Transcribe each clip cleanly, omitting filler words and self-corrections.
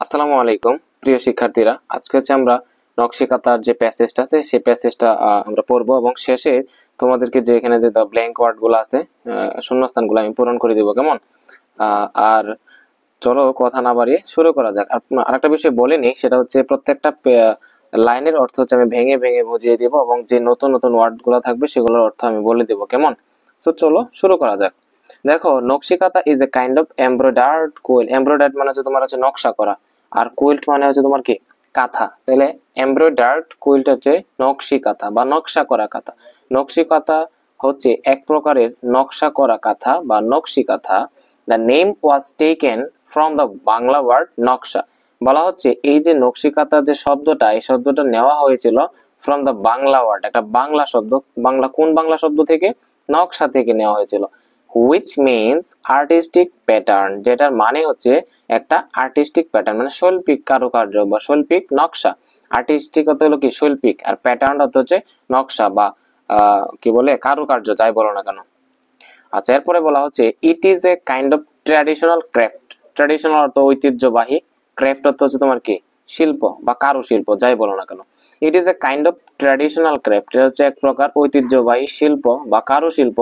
আসসালামু আলাইকুম প্রিয় শিক্ষার্থীরা, আজকে আমরা নকশিকাঁথার যে প্যাসেজটা আছে সেই প্যাসেজটা আমরা পড়বো এবং শেষে তোমাদেরকে যে এখানে যে ব্ল্যাঙ্ক ওয়ার্ড গুলো আছে, শূন্যস্থানগুলো আমি পূরণ করে দিব। কেমন? আর চলো কথা না বাড়িয়ে শুরু করা যাক। আর আরেকটা বিষয় বলে নিই, সেটা হচ্ছে প্রত্যেকটা লাইনের অর্থ হচ্ছে আমি ভেঙে ভেঙে বুঝিয়ে দিব এবং যে নতুন নতুন ওয়ার্ড গুলো থাকবে সেগুলোর অর্থ আমি বলে দিব। কেমন? তো চলো শুরু করা যাক। দেখো, nakshi kantha is a kind of embroidered quilt. Embroidered মানে হচ্ছে তোমার হচ্ছে নকশা করা, আর কোয়েল্ট মানে হচ্ছে তোমার কি কাঁথা। তাহলে এমব্রয়ডার্ড কোয়েল্ট হচ্ছে নকশি কাঁথা বা নকশা করা কাঁথা। নকশি কাঁথা হচ্ছে এক প্রকারের নকশা করা কাঁথা বা nakshi kantha. The name was taken from the Bangla word naksha. বলা হচ্ছে এই যে নকশি কাঁথা যে শব্দটা, এই শব্দটা নেওয়া হয়েছিল ফ্রম দ্য বাংলা ওয়ার্ড, একটা বাংলা শব্দ। বাংলা কোন বাংলা শব্দ থেকে? নকশা থেকে নেওয়া হয়েছিল। which means artistic pattern, যেটার মানে হচ্ছে একটা আর্টিস্টিক প্যাটার্ন, মানে শৈল্পিক কারুকার্য বা শৈল্পিক নকশা। আর্টিস্টিক হতে হলো কি শৈল্পিক, আর প্যাটার্ন হচ্ছে নকশা বা কি বলে কারুকার্য, যাই বলো না কেন। আচ্ছা, এরপরে বলা হচ্ছে it is a kind of traditional craft. Traditional অর্থ ঐতিহ্যবাহী, ক্রাফট অর্থ হচ্ছে তোমার কি শিল্প বা কারুশিল্প, যাই বলো না কেন। It is a kind of traditional craft, এটা হচ্ছে এক প্রকার ঐতিহ্যবাহী শিল্প বা কারুশিল্প,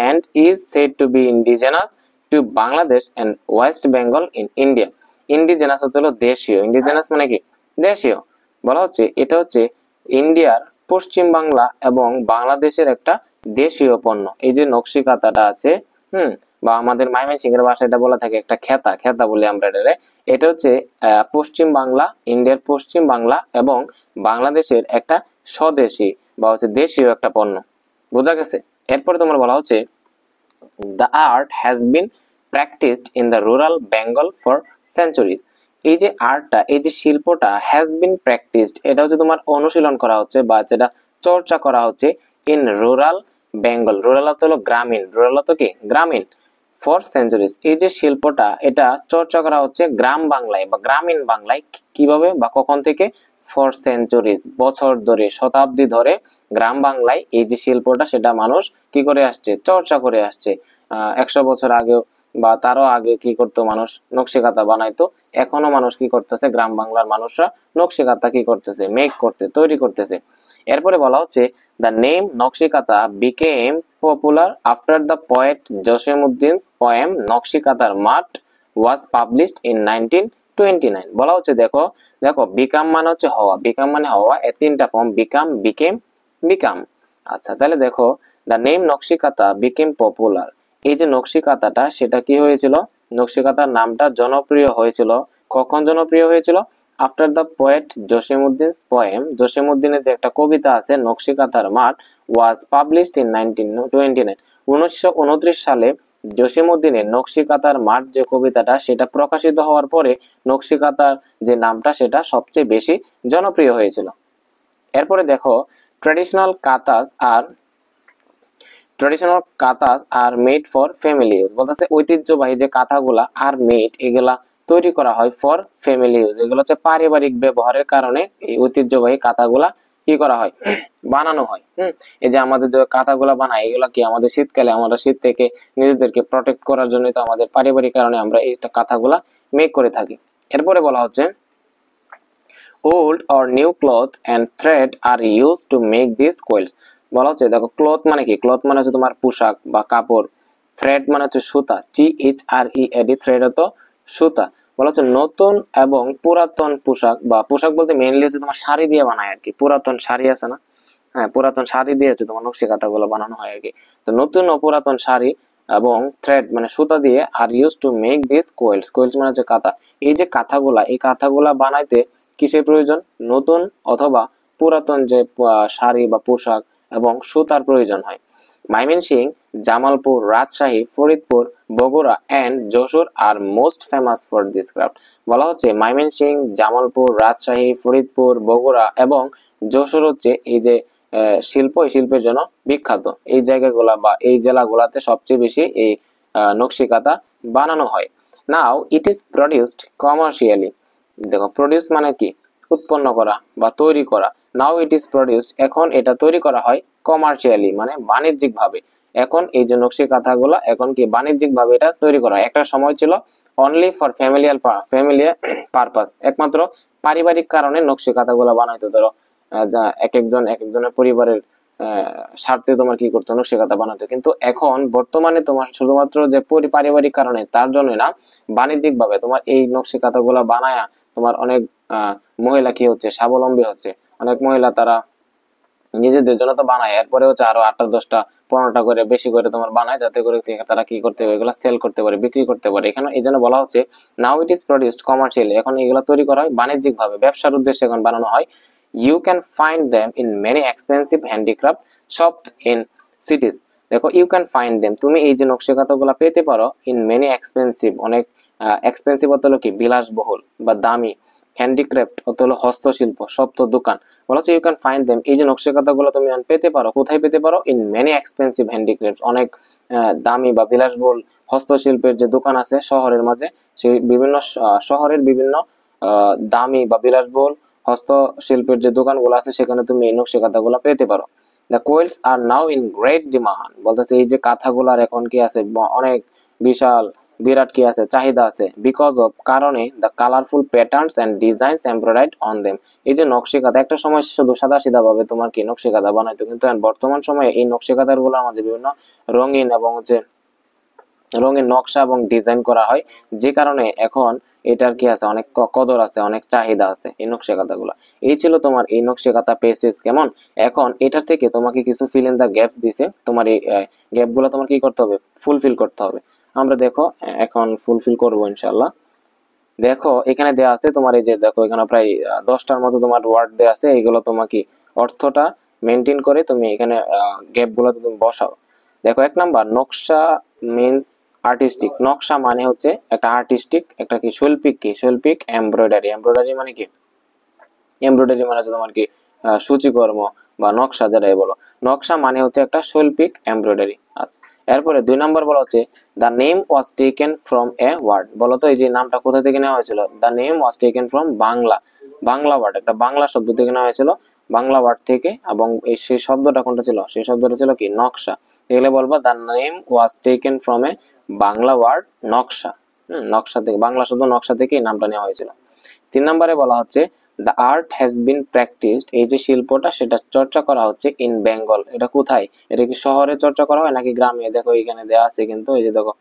and is said to be indigenous to Bangladesh and West Bengal in India. Indigenous হতে হলো দেশীয়। ইন্ডিজেনাস মানে কি দেশীয়। বলা হচ্ছে এটা হচ্ছে ইন্ডিয়ার পশ্চিম বাংলা এবং বাংলাদেশের একটা দেশীয় পণ্য। এই যে নকশি কাঁথাটা আছে, বা আমাদের ময়মনসিংহের ভাষায় এটা বলা থাকে একটা খেতা, খেতা বলি আমরা এটারে। এটা হচ্ছে পশ্চিম বাংলা, ইন্ডিয়ার পশ্চিম বাংলা এবং বাংলাদেশের একটা স্বদেশী বা হচ্ছে দেশীয় একটা পণ্য। বোঝা গেছে? এরপরে তোমার বলা হচ্ছে the art has been practiced in the rural Bengal for centuries. এই যে আর্টটা, এই যে শিল্পটা হ্যাজ বিন প্র্যাকটিসড, এটা হচ্ছে তোমার অনুশীলন করা হচ্ছে বা যেটা চর্চা করা হচ্ছে ইন রুরাল বেঙ্গল। রুরাল অর্থ হলো গ্রামীণ, রুরাল অর্থ কি গ্রামীণ, ফর সেঞ্চুরিজ। এই যে শিল্পটা এটা চর্চা করা হচ্ছে গ্রাম বাংলায় বা গ্রামীণ বাংলায়। কিভাবে বা কখন থেকে? ফর সেঞ্চুরিজ, বছর ধরে, শতাব্দী ধরে গ্রাম বাংলায় এই যে শিল্পটা সেটা মানুষ কি করে আসছে? চর্চা করে আসছে। 100 বছর আগেও বা তারও আগে কি করতো মানুষ? নকশি কাঁথা বানাইতো। এখনো মানুষ কি করতেছে? গ্রাম বাংলার মানুষরা নকশি কাঁথা কি করতেছে? মেক করতে, তৈরি করতেছে। এরপরে বলা হচ্ছে the name nakshi kantha became popular after the poet Jasimuddin's poem Nakshi Kanthar মাঠ ওয়াজ পাবলিশড ইন 1929। বলা হচ্ছে দেখো দেখো, বিকাম মানে হচ্ছে হওয়া, বিকাম মানে হওয়া, এর তিনটা ফর্ম, বিকাম, বিকেম, বিকাম। আচ্ছা, তাহলে দেখো the name nakshi kantha became popular. এই যে নকশি কাঁথাটা সেটা কি হয়েছিল? নকশি কাঁথার নামটা জনপ্রিয় হয়েছিল। কখন জনপ্রিয় হয়েছিল? After the poet Jasimuddin's poem, জসিমউদ্দিনের যে একটা কবিতা আছে নকশি কাঁথার মাঠ, ওয়াজ পাবলিশড ইন 1929, 1929 সালে জসিমউদ্দিনের নকশি কাঁথার মাঠ যে কবিতাটা সেটা প্রকাশিত হওয়ার পরে নকশি কাঁথার যে নামটা সেটা সবচেয়ে বেশি জনপ্রিয় হয়েছিল। এরপরে দেখো traditional kanthas are made for family use. বলতেছে ঐতিহ্যবাহী যে কাঁথাগুলা আর মেড, এগুলা তৈরি করা হয় ফর ফ্যামিলি ইউজ। এগুলো হচ্ছে পারিবারিক ব্যবহারের কারণে এই ঐতিহ্যবাহী কাঁথাগুলা কি করা হয়? বানানো হয়। এই যে আমাদের যে কাঁথাগুলা বানাই, এগুলা কি আমাদের শীতকালে আমরা শীত থেকে নিজেদেরকে প্রোটেক্ট করার জন্য, তো আমাদের পারিবারিক কারণে আমরা এই কাঁথাগুলা মেক করে থাকি। এরপরে বলা হচ্ছে old or new cloth and thread are used to make these quilts. বলা হচ্ছে দেখো ক্লথ মানে কি? ক্লথ মানে হচ্ছে তোমার পোশাক বা কাপড়। থ্রেড মানে হচ্ছে সুতা, THREAD, থ্রেড হতো সুতা। বলা হচ্ছে নতুন এবং পুরাতন পোশাক, বা পোশাক বলতে মেইনলি হচ্ছে তোমার শাড়ি দিয়ে বানায় আর কি। পুরাতন শাড়ি আছে না? হ্যাঁ, পুরাতন শাড়ি দিয়ে হচ্ছে তোমার নকশি কাঁথাগুলো বানানো হয় আর কি। তো নতুন ও পুরাতন শাড়ি এবং থ্রেড মানে সুতা দিয়ে আর ইউজ টু মেক দিস কোয়েলস। কোয়েলস মানে হচ্ছে কাঁথা। এই যে কাঁথাগুলা, এই কাঁথাগুলা বানাইতে কিসের প্রয়োজন? নতুন অথবা পুরাতন যে শাড়ি বা পোশাক এবং সুতার প্রয়োজন হয়। Mymensingh, Jamalpur, Rajshahi, Faridpur, Bogura and Jessore are most famous for this craft. বলা হচ্ছে ময়মনসিংহ, জামালপুর, রাজশাহী, ফরিদপুর, বগুড়া এবং যশোর হচ্ছে এই যে শিল্প, এই শিল্পের জন্য বিখ্যাত। এই জায়গাগুলা বা এই জেলাগুলাতে সবচেয়ে বেশি এই নকশি কাঁথা বানানো হয়। নাও ইট ইজ প্রডিউসড কমার্শিয়ালি। দেখো প্রডিউস মানে কি? উৎপন্ন করা বা তৈরি করা। নাও ইট ইজ প্রডিউসড, এখন এটা তৈরি করা হয় কমার্শিয়ালি মানে বাণিজ্যিক ভাবে। এখন এই যে নকশি কাঁথাগুলো এখন কি বাণিজ্যিক ভাবে এটা তৈরি করা হয়। একটা সময় ছিল অনলি ফর ফ্যামিলিয়ার পারপাস, একমাত্র পারিবারিক কারণে নকশি খাতাগুলো বানাইতো। ধরো যা এক একজনের পরিবারের স্বার্থে তোমার কি করতো, নকশি খাতা বানাতো। কিন্তু এখন বর্তমানে তোমার শুধুমাত্র যে পারিবারিক কারণে তার জন্য না, বাণিজ্যিক ভাবে তোমার এই নকশি খাতাগুলো বানায়া তোমার অনেক মহিলা কি হচ্ছে, স্বাবলম্বী হচ্ছে। অনেক মহিলা তারা নিজেদের জন্য তো বানায়, এরপরে হচ্ছে আরো 8টা 10টা 15টা করে বেশি করে তোমার বানায়, যাতে করে তারা কি করতে পারে, এগুলো সেল করতে পারে, বিক্রি করতে পারে। এখানে এই জন্য বলা হচ্ছে নাও ইট ইজ প্রডিউসড কমার্শিয়ালি, এখন এগুলো তৈরি করা হয় বাণিজ্যিক ভাবে, ব্যবসার উদ্দেশ্যে এখন বানানো হয়। You can find them in many expensive handicraft shops in cities. দেখো ইউ ক্যান ফাইন্ড দেম, তুমি এই যে নকশি খাতাগুলো পেতে পারো ইন মেনি এক্সপেন্সিভ, অনেক এক্সপেন্সিভ অর্থ হলো কি বিলাসবহুল বা দামি, হ্যান্ডিক্রাফট অর্থ হলো হস্তশিল্প, সব তো দোকান। বলা হচ্ছে ইউ ক্যান ফাইন্ড দেম, এই যে নকশি খাতাগুলো তুমি পেতে পারো, কোথায় পেতে পারো, ইন মেনি এক্সপেন্সিভ হ্যান্ডিক্রাফট, অনেক দামি বা বিলাসবহুল হস্তশিল্পের যে দোকান আছে শহরের মাঝে, সেই বিভিন্ন শহরের বিভিন্ন দামি বা বিলাসবহুল হস্তশিল্পের যে দোকানগুলো আছে সেখানে তুমি এই নকশি খাতাগুলো পেতে পারো। The quilts are now in great demand, বলতেছে এই যে কাঁথাগুলার এখন কি আছে, অনেক বিশাল বিরাট কি আছে, চাহিদা আছে। বিকজ অফ, কারণে, the colourful patterns and designs embroidered on them, এই যে নকশি কাঁথা, একটা সময় শুধু সাদা সিধা ভাবে তোমার কি নকশি কাঁথা বানাইতো, কিন্তু বর্তমান সময়ে এই নকশি কাঁথার গুলোর মাঝে বিভিন্ন রঙিন এবং হচ্ছে রঙের নকশা এবং ডিজাইন করা হয়, যে কারণে এখন এটার কি আছে, অনেক কদর আছে, অনেক চাহিদা আছে এই নকশি কাঁথাগুলো। এই ছিল তোমার এই নকশি কাঁথা পেসেজ কেমন। এখন এটার থেকে তোমাকে কিছু ফিল ইন দা গ্যাপস দিছে, তোমার এই গ্যাপ গুলো তোমার কি করতে হবে, ফুলফিল করতে হবে। আমরা দেখো এখন ফুলফিল করবো ইনশাল্লাহ। দেখো এখানে দেয়া আছে তোমার, এই যে দেখো এখানে প্রায় 10টার মতো তোমার ওয়ার্ড দেয়া আছে, এইগুলো তোমাকে অর্থটা মেনটেন করে তুমি এখানে গ্যাপ গুলো তুমি বসাও। দেখো 1 নাম্বার, নকশা মিন্স আর্টিস্টিক, নকশা মানে হচ্ছে একটা আর্টিস্টিক, একটা কি শৈল্পিক, কি শৈল্পিক এমব্রয়ডারি, এমব্রয়ডারি মানে কি, এমব্রয়ডারি মানে হচ্ছে তোমার কি সূচিকর্ম বা নকশা যেটাই বলো, নকশা মানে হচ্ছে একটা শৈল্পিক এমব্রয়ডারি। আচ্ছা, এরপরে 2 নাম্বার বলা হচ্ছে the name was taken from a word, বলতো এই যে নামটা কোথা থেকে নেওয়া হয়েছিল, the name was taken from Bangla, Bangla word, একটা বাংলা শব্দ থেকে নেওয়া হয়েছিল, বাংলা ওয়ার্ড থেকে। এবং এই সেই শব্দটা কোনটা ছিল, সেই শব্দটা ছিল কি নকশা। এগুলো বলবো the name was taken from a Bangla word naksha. নকশা থেকে, বাংলা শব্দ নকশা থেকে এই নামটা নেওয়া হয়েছিল। 3 নম্বরে বলা হচ্ছে the art has been practised, এই যে শিল্পটা সেটা চর্চা করা হচ্ছে ইন বেঙ্গল, এটা কোথায়, এটা কি শহরে চর্চা করা হয় নাকি গ্রামে, দেখো এখানে দেওয়া আছে কিন্তু, এই যে দেখো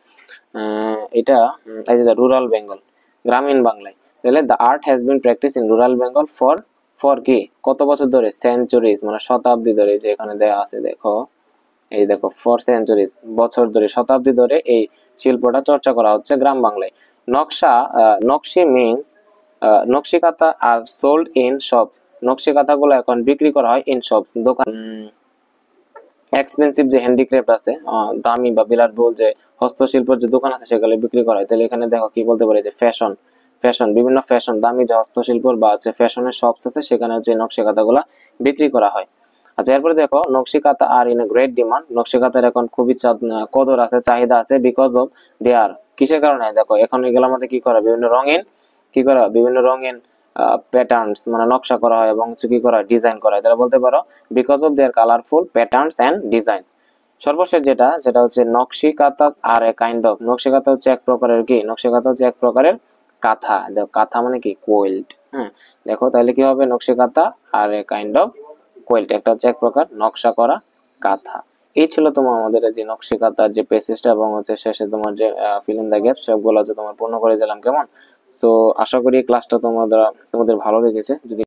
এটা এই যে রুরাল বেঙ্গল, গ্রামীণ বাংলায়। তাহলে the art has been practice in rural Bengal for for কি, কত বছর ধরে, সেঞ্চুরিজ মানে শতাব্দী ধরে, যে এখানে দেওয়া আছে দেখো, এই দেখো ফর সেঞ্চুরিজ, বছর ধরে, শতাব্দী ধরে এই শিল্পটা চর্চা করা হচ্ছে গ্রাম বাংলায়। নকশা, নকশি মিন্স, নকশি কাঁথা আর সোল্ড ইন শপস, নকশি কাঁথাগুলো এখন বিক্রি করা হয় ইন শপস, দোকান। এক্সপেন্সিভ যে হ্যান্ডিক্রাফট আছে, দামি বা বিলাসবহুল যে হস্তশিল্পের যে দোকান আছে সেগুলো বিক্রি করা হয়। তাহলে এখানে দেখো কি বলতে পারি, যে ফ্যাশন, ফ্যাশন বিভিন্ন ফ্যাশন, দামি যে হস্তশিল্প বা হচ্ছে ফ্যাশনের শপস আছে সেখানে হচ্ছে নকশি কাঁথাগুলো বিক্রি করা হয়। আচ্ছা, এরপরে দেখো নকশি কাঁথা আর ইন এ গ্রেট ডিমান্ড, নকশি কাঁথার এখন খুবই কদর আছে, চাহিদা আছে। বিকজ অফ দেয়ার, কিসের কারণে, দেখো এখন এগুলোর মধ্যে কি করা, বিভিন্ন রঙিন কি করা, বিভিন্ন রঙিন প্যাটার্নস মানে নকশা করা হয় এবং কি করা হয়, ডিজাইন করা হয়। তাহলে বলতে পারো because of their colourful patterns and designs. সর্বশেষ যেটা, সেটা হচ্ছে নকশি কাঁথাস আর এ কাইন্ড অফ, নকশি কাঁথা হচ্ছে এক প্রকারের কি, নকশি কাঁথা হচ্ছে এক প্রকারের কাঁথা। দেখো কাঁথা মানে কি, কোয়েল্ট। হ্যাঁ, দেখো তাহলে কি হবে, নকশি কাঁথা আর এ কাইন্ড অফ কোয়েল্ট, একটা হচ্ছে এক প্রকার নকশা করা কাঁথা। এই ছিল তোমার আমাদের যে নকশি কাঁথার যে পেসেজটা, এবং হচ্ছে শেষে তোমার যে ফিল ইন দ্য গ্যাপ সবগুলো হচ্ছে তোমার পূর্ণ করে দিলাম কেমন। সো আশা করি ক্লাসটা তোমাদের ভালো লেগেছে। যদি